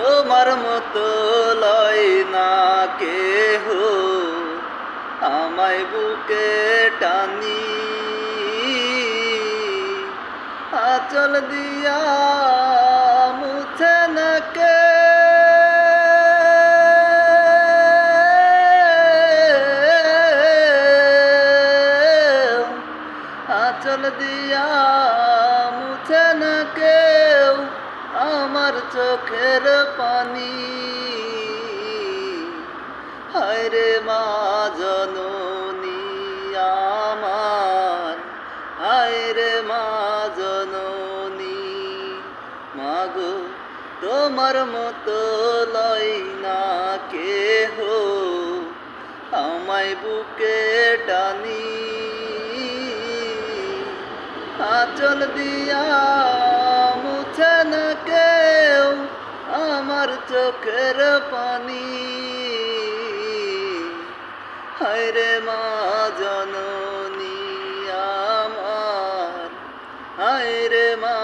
তোমার মতো লয় না কেহ আমায় বুকে টানি আঁচল দিয়া মুছে না কে আঁচল দিয়া মুছে না কেউ আমার চোখের পানি হায়রে মা জননী আমার হায়রে মা জননী মাগো তোমার মতো লয় না কেহ আমায় বুকে টানি আঁচল দিয়া মুছে না কেউ আমার চোখের পানি হায়রে মা জননী আমার হায়রে মা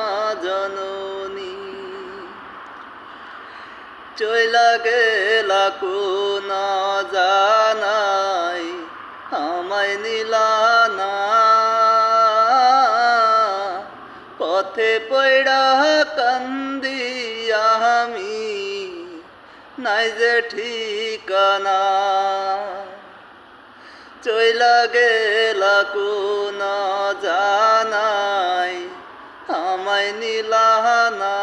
জননী চইলা গেলা কোন জানাই আমায় নিলা না পথে পড়া কান্দি আমি নাই যে ঠিকানা চইলা গেলা কোন জানাই আমায় নিলা না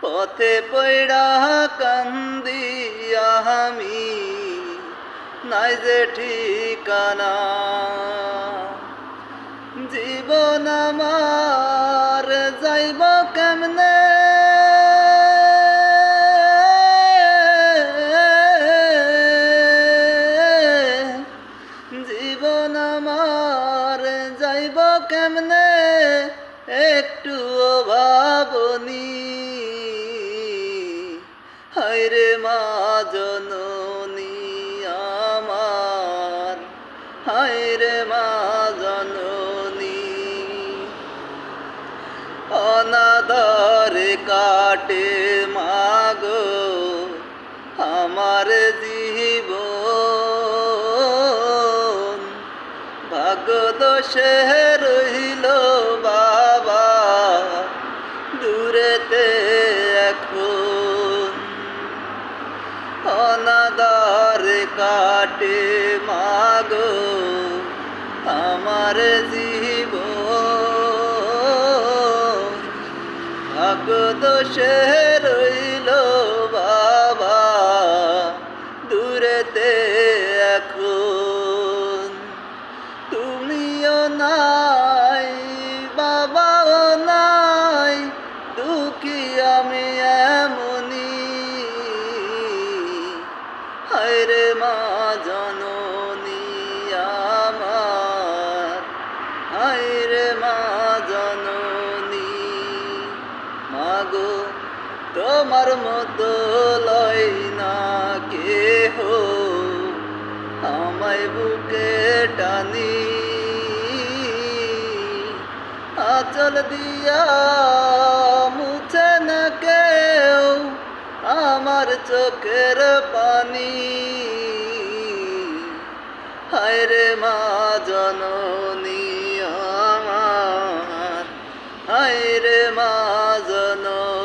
পথে পড়া কান্দি আমি নাই যে ঠিকানা জীবন আমার যাইব কেমনে জীবন আমার যাইব কেমনে একটু ভাবনি হায়রে মা জননী আমার হায়রে মা জননী অনাদরে কাটে মাগো আমার জীবন ভাগ্য দোষে রইল বাবা দূরেতে এখন অনাদরে কাটে মাগো আমার জীবন ভাগ্য দোষে রইল বাবা দূরেতে এখন তুমিও নাই বাবাও নাই দুঃখী আমি এমনি হায়রে মা জননী আমার হায়রে মা জননী মাগো তোমার মতো লয় না কেহ আমায় বুকে টানি আঁচল দিয়া মুছে না কেউ আমার চোখের পানি হায়রে মা জননী আমার হায়রে মা জননী।